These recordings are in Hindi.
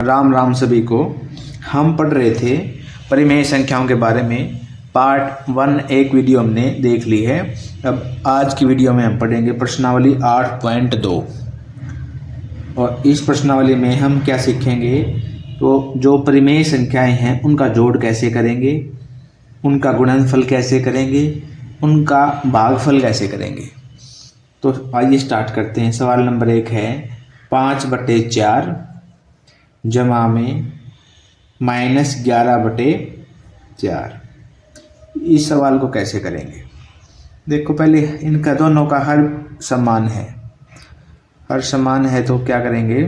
राम राम सभी को। हम पढ़ रहे थे परिमेय संख्याओं के बारे में। पार्ट 1 एक वीडियो हमने देख ली है। अब आज की वीडियो में हम पढ़ेंगे प्रश्नावली 8.2 और इस प्रश्नावली में हम क्या सीखेंगे, तो जो परिमेय संख्याएं हैं उनका जोड़ कैसे करेंगे, उनका गुणनफल कैसे करेंगे, उनका भागफल कैसे करेंगे। तो आइए स्टार्ट करते हैं। सवाल नंबर 1 है 5/4 जमा में -11/4। इस सवाल को कैसे करेंगे, देखो पहले इनका दोनों का हर समान है। हर समान है तो क्या करेंगे,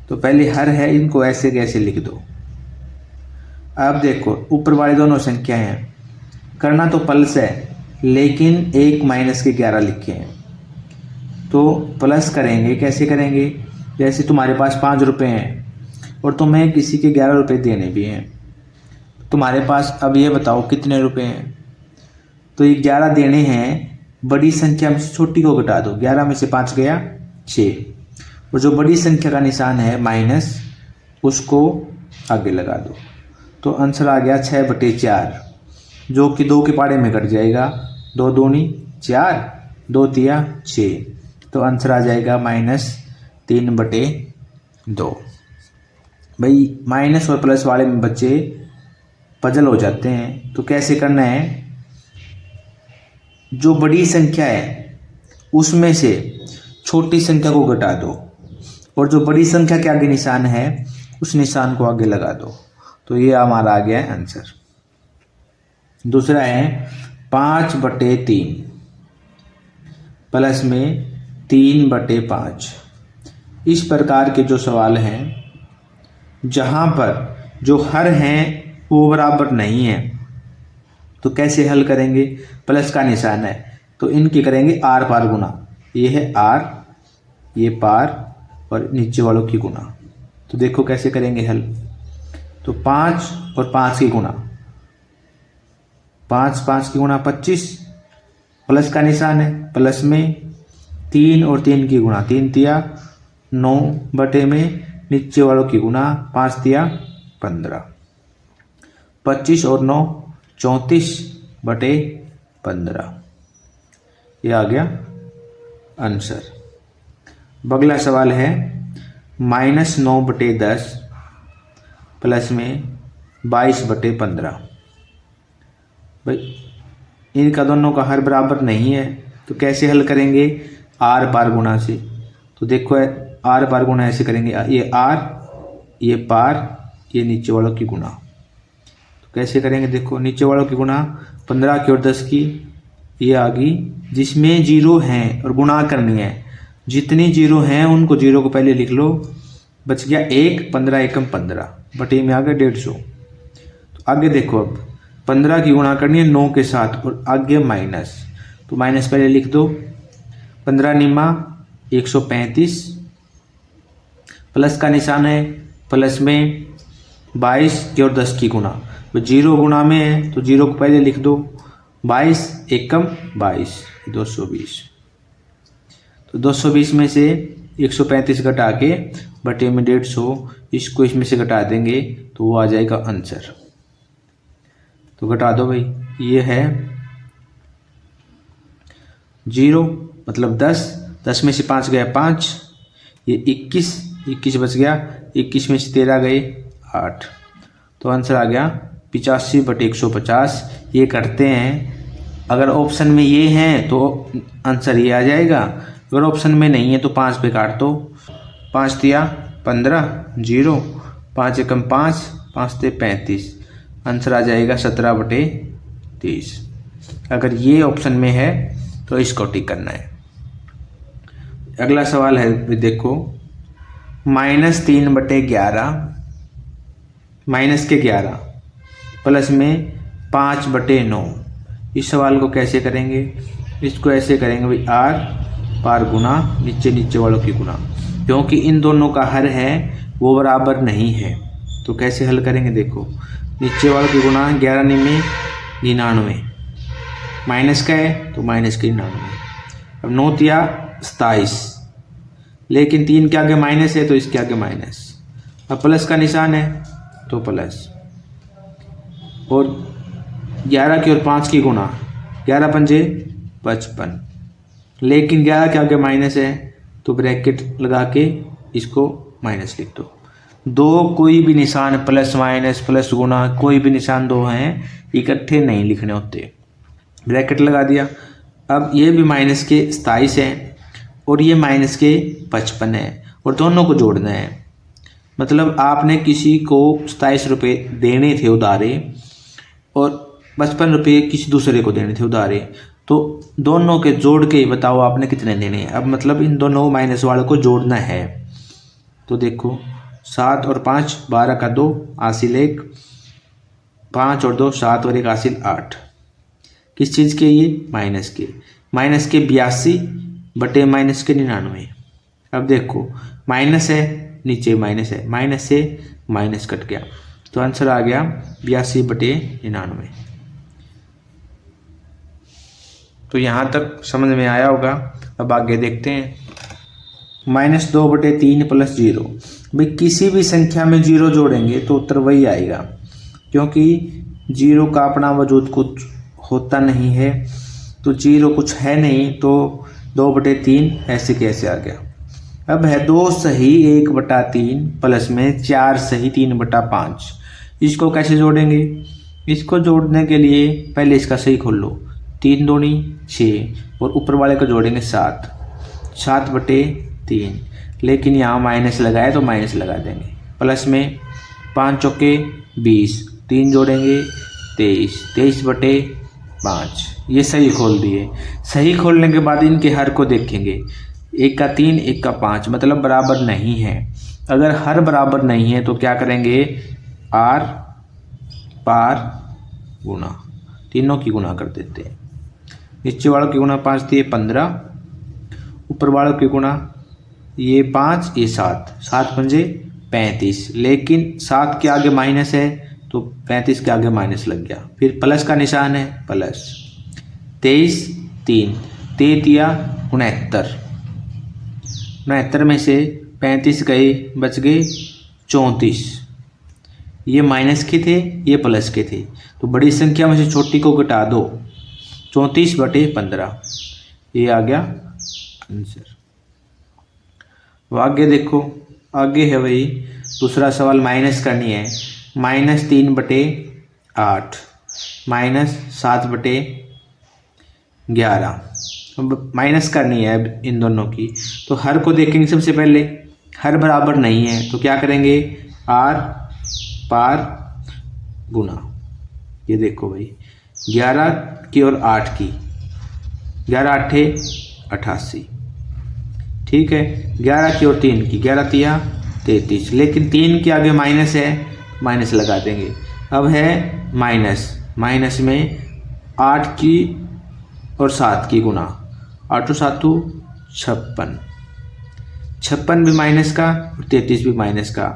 तो पहले हर है, इनको ऐसे कैसे लिख दो। अब देखो ऊपर वाली दोनों संख्याएं हैं, करना तो प्लस है लेकिन एक -11 लिखे हैं तो प्लस करेंगे। कैसे करेंगे, जैसे तुम्हारे पास 5 रुपये हैं और तुम्हें किसी के 11 रुपये देने भी हैं, तुम्हारे पास अब ये बताओ कितने रुपए हैं। तो ये 11 देने हैं, बड़ी संख्या में से छोटी को घटा दो। 11 में से 5 गया 6, और जो बड़ी संख्या का निशान है माइनस, उसको आगे लगा दो। तो आंसर आ गया 6/4, जो कि 2 के पाड़े में कट जाएगा। 2 दूनी 4, 2 तिया 6, तो आंसर आ जाएगा -3/2। भाई माइनस और प्लस वाले में बच्चे पजल हो जाते हैं, तो कैसे करना है, जो बड़ी संख्या है उसमें से छोटी संख्या को घटा दो और जो बड़ी संख्या के आगे निशान है उस निशान को आगे लगा दो। तो ये हमारा आ गया है आंसर। दूसरा है 5/3 प्लस में 3/5। इस प्रकार के जो सवाल हैं जहाँ पर जो हर हैं वो बराबर नहीं है, तो कैसे हल करेंगे। प्लस का निशान है तो इनकी करेंगे आर पार गुना। ये है आर, ये पार और नीचे वालों की गुना। तो देखो कैसे करेंगे हल, तो 5 और 5 की गुना, 5 की गुना 25, प्लस का निशान है प्लस में 3 और 3 की गुना, 3 तिया 9 बटे में नीचे वालों की गुना, 5 तिया 15, 25 और 9 34/15। ये आ गया आंसर। अगला सवाल है -9/10 प्लस में 22/15। भाई इनका दोनों का हर बराबर नहीं है, तो कैसे हल करेंगे, आर पार गुणा से। तो देखो आर पार गुणा ऐसे करेंगे, ये आर, ये पार, ये नीचे वालों की गुणा। तो कैसे करेंगे, देखो नीचे वालों की गुणा 15 की और 10 की, ये आ गई। जिसमें जीरो हैं और गुणा करनी है, जितनी जीरो हैं उनको जीरो को पहले लिख लो, बच गया 1, 15 एकम 15 बटे में आ गया 150। तो आगे देखो अब 15 की गुणा करनी है 9 के साथ और आगे माइनस, तो माइनस पहले लिख दो। 15 निमा 135, प्लस का निशान है प्लस में 22 की और 10 की गुणा, तो जीरो गुणा में है तो जीरो को पहले लिख दो। 22 एकम 22, 220। तो 220 में से 135 घटा के बटे में 150, इसको इसमें से घटा देंगे तो वो आ जाएगा आंसर। तो घटा दो भाई, ये है 0 मतलब 10 में से 5 गया 5, ये 21 बच गया, 21 में से 13 गए 8, तो आंसर आ गया 85/150। ये करते हैं, अगर ऑप्शन में ये हैं तो आंसर ये आ जाएगा, अगर ऑप्शन में नहीं है तो 5 पे काट दो। 5 तिया 15, 0, 5 एकम 5, 5 ते 35, आंसर आ जाएगा 17/30। अगर ये ऑप्शन में है तो इसको टिक करना है। अगला सवाल है देखो -3/11 -11 प्लस में 5/9। इस सवाल को कैसे करेंगे, इसको ऐसे करेंगे भाई, आर पार गुना नीचे वालों की गुना, क्योंकि इन दोनों का हर है वो बराबर नहीं है। तो कैसे हल करेंगे, देखो नीचे वालों की गुना 11 में 99, माइनस का है तो माइनस के 99। अब 9 तिया 27, लेकिन 3 के आगे माइनस है तो इसके आगे माइनस, अब प्लस का निशान है तो प्लस, और 11 की और 5 की गुणा, 11 पंजे 55, लेकिन 11 के आगे माइनस है तो ब्रैकेट लगा के इसको माइनस लिख दो। दो कोई भी निशान प्लस माइनस प्लस गुणा कोई भी निशान दो हैं इकट्ठे नहीं लिखने होते, ब्रैकेट लगा दिया। अब ये भी माइनस के 27 है और ये माइनस के 55 है और दोनों को जोड़ना है। मतलब आपने किसी को 27 रुपये देने थे उधारे और 55 रुपये किसी दूसरे को देने थे उधारे, तो दोनों के जोड़ के बताओ आपने कितने देने हैं। अब मतलब इन दोनों माइनस वालों को जोड़ना है। तो देखो 7 और 5 12 का 2 हासिल 1, 5 और 2 7 और 1 हासिल 8। किस चीज़ के ये? माइनस के। माइनस के 82 बटे माइनस के 99। अब देखो माइनस है नीचे माइनस है, माइनस से माइनस कट गया तो आंसर आ गया 82 बटे 99। तो यहाँ तक समझ में आया होगा। अब आगे देखते हैं। -2 बटे 3 प्लस 0। भाई किसी भी संख्या में 0 जोड़ेंगे तो उत्तर वही आएगा, क्योंकि 0 का अपना वजूद कुछ होता नहीं है, तो 0 कुछ है नहीं, तो 2 बटे 3 ऐसे कैसे आ गया। अब है 2 सही 1 बटा 3 प्लस में 4 सही 3 बटा 5। इसको कैसे जोड़ेंगे? इसको जोड़ने के लिए पहले इसका सही खोल लो, 3 दूनी 6 और ऊपर वाले को जोड़ेंगे 7, 7 बटे 3, लेकिन यहाँ माइनस लगाए तो माइनस लगा देंगे। प्लस में 5 चौके 20, 3 जोड़ेंगे 23, 23 बटे 5। ये सही खोल दिए। सही खोलने के बाद इनके हर को देखेंगे, 1 का 3 1 का 5, मतलब बराबर नहीं है। अगर हर बराबर नहीं है तो क्या करेंगे? आर पार गुणा, तीनों की गुणा कर देते हैं। नीचे वालों की गुणा 5 दिए 15, ऊपर वालों की गुणा ये 5 ये 7, 7 पंजे 35, लेकिन 7 के आगे माइनस है तो 35 के आगे माइनस लग गया। फिर प्लस का निशान है प्लस, 23 3 33 69, 69 में से 35 गए बच गए 34। ये माइनस के थे ये प्लस के थे, तो बड़ी संख्या में से छोटी को घटा दो, 34 बटे 15। ये आ गया आंसर। अब आगे देखो, आगे है वही दूसरा सवाल, माइनस करनी है। -3 बटे 8 -7 बटे 11। अब माइनस करनी है अब इन दोनों की, तो हर को देखेंगे सबसे पहले। हर बराबर नहीं है तो क्या करेंगे? आर पार गुना। ये देखो भाई 11 की और 8 की, 11 8 88, ठीक है। 11 की और 3 की, 11 3 33, लेकिन 3 के आगे माइनस है, माइनस लगा देंगे। अब है माइनस, माइनस में 8 की और 7 की गुना, 8 7 56, 56 भी माइनस का और 33 भी माइनस का।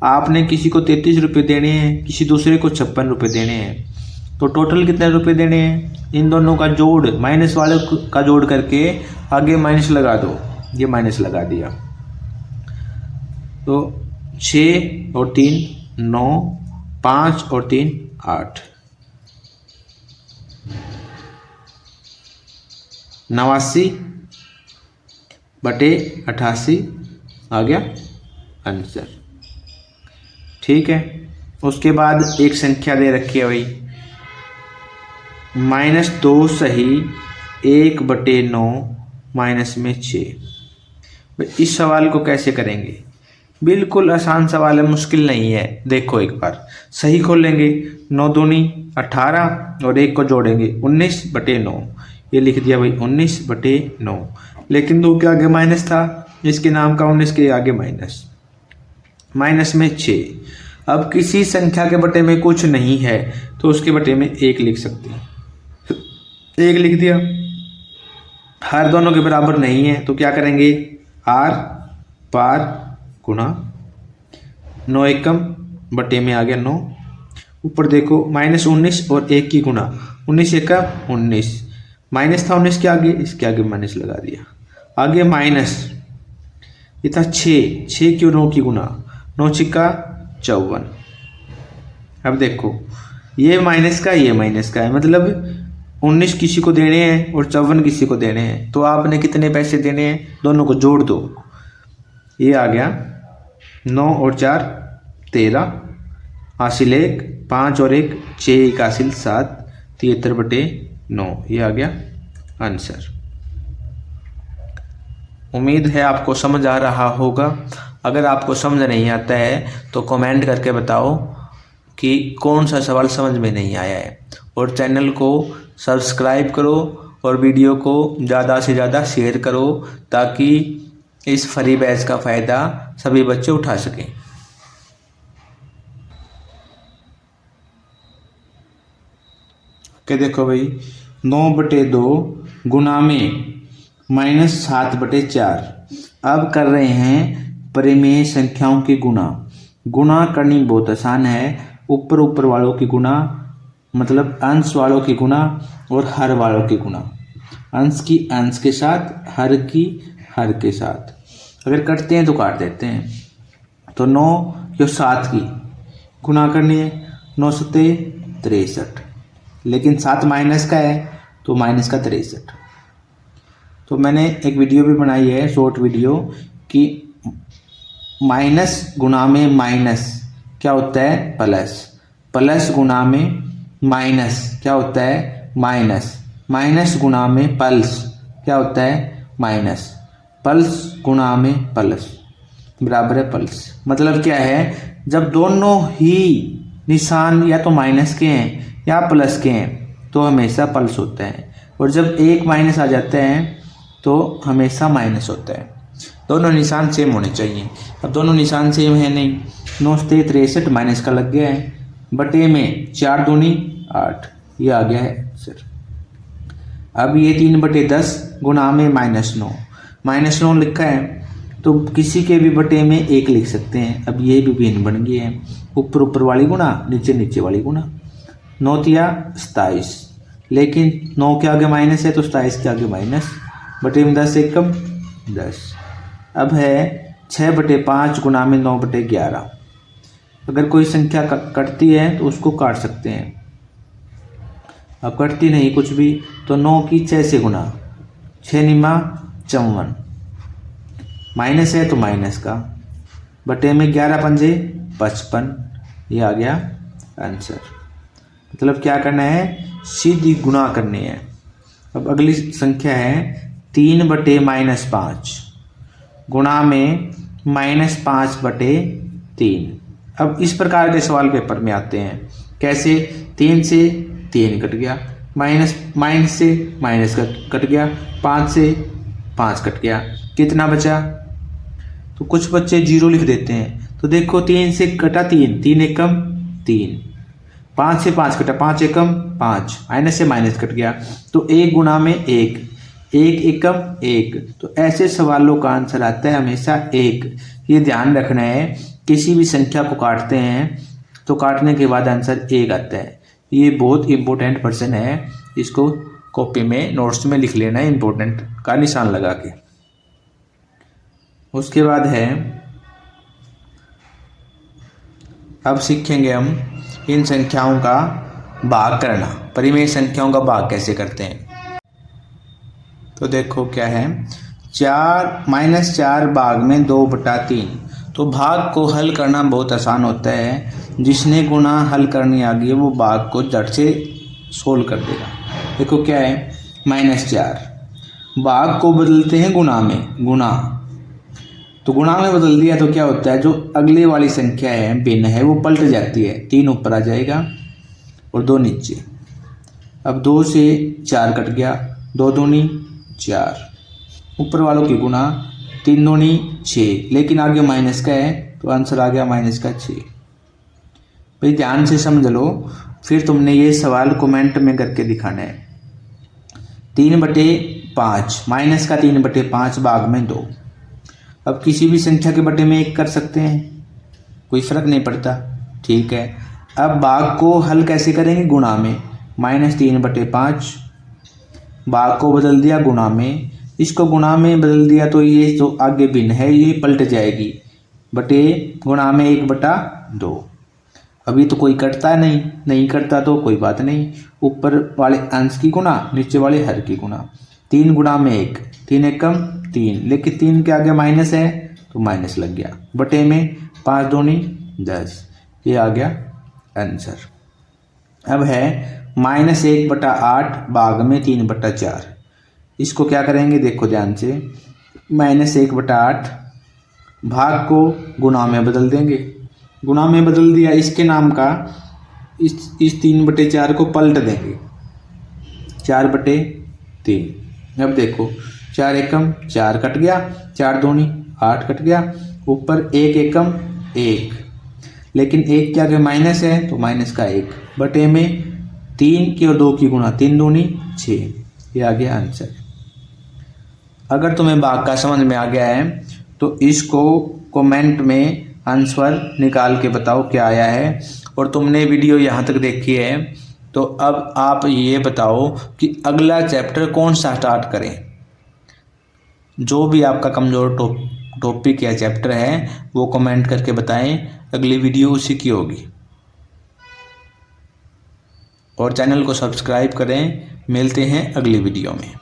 आपने किसी को 33 रुपये देने हैं, किसी दूसरे को 56 रुपये देने हैं, तो टोटल कितने रुपये देने हैं? इन दोनों का जोड़, माइनस वाले का जोड़ करके आगे माइनस लगा दो। ये माइनस लगा दिया तो 6 और 3 9, 5 और 3 8, 89 बटे 88 आ गया आंसर, ठीक है। उसके बाद एक संख्या दे रखी है भाई, -2 सही 1 बटे 9 माइनस में 6। इस सवाल को कैसे करेंगे? बिल्कुल आसान सवाल है, मुश्किल नहीं है। देखो एक बार सही खोलेंगे, 9 दूनी 18 और 1 को जोड़ेंगे 19 बटे 9। ये लिख दिया भाई 19 बटे 9, लेकिन 2 के आगे माइनस था, इसके नाम का 19 के आगे माइनस, माइनस में 6। अब किसी संख्या के बटे में कुछ नहीं है तो उसके बटे में 1 लिख सकते हैं, 1 लिख दिया। हर दोनों के बराबर नहीं है तो क्या करेंगे? आर पार गुणा, 9 एकम बटे में आ गया 9, ऊपर देखो -19 और 1 की गुणा, 19 एकम 19, माइनस था 19 के आगे, इसके आगे माइनस लगा दिया। आगे माइनस, ये था 6 की और 9 की गुणा, 9 छिक्का 54। अब देखो ये माइनस का ये माइनस का है, मतलब 19 किसी को देने हैं और 54 किसी को देने हैं, तो आपने कितने पैसे देने हैं, दोनों को जोड़ दो। ये आ गया 9 और 4 13, हासिल 1 5 और 1 6 1 हासिल 7 73/9। ये आ गया आंसर। उम्मीद है आपको समझ आ रहा होगा। अगर आपको समझ नहीं आता है तो कमेंट करके बताओ कि कौन सा सवाल समझ में नहीं आया है, और चैनल को सब्सक्राइब करो और वीडियो को ज़्यादा से ज़्यादा शेयर करो ताकि इस फ्री बैच का फ़ायदा सभी बच्चे उठा सकें। के देखो भाई 9/2 गुना में -7/4। अब कर रहे हैं परिमेय संख्याओं की गुणा। गुणा करनी बहुत आसान है। ऊपर ऊपर वालों की गुणा, मतलब अंश वालों की गुणा और हर वालों की गुणा। अंश की अंश के साथ, हर की हर के साथ। अगर कटते हैं तो काट देते हैं। तो 9 या 7 की गुणा करनी है, 9 सत्ते 63, लेकिन 7 माइनस का है तो माइनस का 63। तो मैंने एक वीडियो भी बनाई है, शॉर्ट वीडियो, कि माइनस गुणा में माइनस क्या होता है प्लस, प्लस गुणा में माइनस क्या होता है माइनस, माइनस गुणा में पल्स क्या होता है माइनस, पल्स गुणा में प्लस बराबर है पल्स। मतलब क्या है, जब दोनों ही निशान या तो माइनस के हैं या प्लस के हैं तो हमेशा प्लस होता है, और जब एक माइनस आ जाता है तो हमेशा माइनस होता है। दोनों निशान सेम होने चाहिए। अब दोनों निशान सेम है नहीं, 9 सत्ते 63 माइनस का लग गया है, बटे में 4 दूनी 8, ये आ गया है सर। अब ये 3/10 गुणा में -9, -9 लिखा है तो किसी के भी बटे में 1 लिख सकते हैं। अब ये भी भिन्न बन गए हैं, ऊपर ऊपर वाली गुणा, नीचे नीचे वाली गुणा। 9 तिया 27, लेकिन 9 के आगे माइनस है तो 27 के आगे माइनस, बटे में 10 1 कम 10। अब है 6/5 गुणा में 9/11। अगर कोई संख्या कटती है तो उसको काट सकते हैं। अब कटती नहीं कुछ भी तो 9 की 6 से गुणा, 6 निमा 54, माइनस है तो माइनस का, बटे में 11 पंजे 55। ये आ गया आंसर। मतलब क्या करना है, सीधी गुणा करनी है। अब अगली संख्या है 3/-5 गुणा में -5/3। अब इस प्रकार के सवाल पेपर में आते हैं। कैसे, 3 से 3 कट गया, माइनस से माइनस कट गया, 5 से 5 कट गया, कितना बचा। तो कुछ बच्चे 0 लिख देते हैं। तो देखो 3 से कटा 3, 3 एकम 3, 5 से 5 कटा, 5 एकम 5, माइनस से माइनस कट गया, तो 1 गुणा में 1, 1 एकम 1। तो ऐसे सवालों का आंसर आता है हमेशा 1। ये ध्यान रखना है, किसी भी संख्या को काटते हैं तो काटने के बाद आंसर 1 आता है। ये बहुत इंपॉर्टेंट पर्सन है, इसको कॉपी में नोट्स में लिख लेना है, इंपॉर्टेंट का निशान लगा के। उसके बाद है, अब सीखेंगे हम इन संख्याओं का भाग करना, परिमेय संख्याओं का भाग कैसे करते हैं। तो देखो क्या है, 4 भाग में 2/3। तो भाग को हल करना बहुत आसान होता है। जिसने गुणा हल करनी आ गई वो भाग को झट से सोल्व कर देगा। देखो क्या है, -4 भाग को बदलते हैं गुणा में, गुणा। तो गुणा में बदल दिया तो क्या होता है, जो अगली वाली संख्या है भिन्न है वो पलट जाती है, 3 ऊपर आ जाएगा और 2 नीचे। अब 2 से 4 कट गया, 2 दूनी 4, ऊपर वालों की गुणा, 3 दूनी 6, लेकिन आगे माइनस का है तो आंसर आ गया -6। भाई ध्यान से समझ लो, फिर तुमने ये सवाल कमेंट में करके दिखाना है। 3/5 माइनस का 3/5 भाग में 2। अब किसी भी संख्या के बटे में 1 कर सकते हैं, कोई फर्क नहीं पड़ता, ठीक है। अब भाग को हल कैसे करेंगे, गुणा में, -3/5 भाग को बदल दिया गुणा में, इसको गुणा में बदल दिया तो ये जो आगे भिन्न है ये पलट जाएगी, बटे गुणा में 1/2। अभी तो कोई कटता नहीं कटता तो कोई बात नहीं, ऊपर वाले अंश की गुणा नीचे वाले हर की गुणा। 3 गुणा में 1, 3 एकम 3, लेकिन 3 के आगे माइनस है तो माइनस लग गया, बटे में 5 दूनी 10। ये आ गया आंसर। अब है -1/8 भाग में 3/4। इसको क्या करेंगे देखो ध्यान से, -1/8 भाग को गुणा में बदल देंगे, गुणा में बदल दिया, इसके नाम का इस 3/4 को पलट देंगे, 4/3। अब देखो 4 एकम 4 कट गया, 4 दूनी 8 कट गया, ऊपर 1 एकम 1, लेकिन 1 के आगे माइनस है तो माइनस का 1, बटे में 3 की और 2 की गुणा, 3 दूनी 6। ये आ गया आंसर। अगर तुम्हें भाग का समझ में आ गया है तो इसको कमेंट में आंसर निकाल के बताओ क्या आया है। और तुमने वीडियो यहाँ तक देखी है तो अब आप ये बताओ कि अगला चैप्टर कौन सा स्टार्ट करें। जो भी आपका कमज़ोर टॉपिक या चैप्टर है वो कमेंट करके बताएं, अगली वीडियो उसी की होगी। और चैनल को सब्सक्राइब करें। मिलते हैं अगली वीडियो में।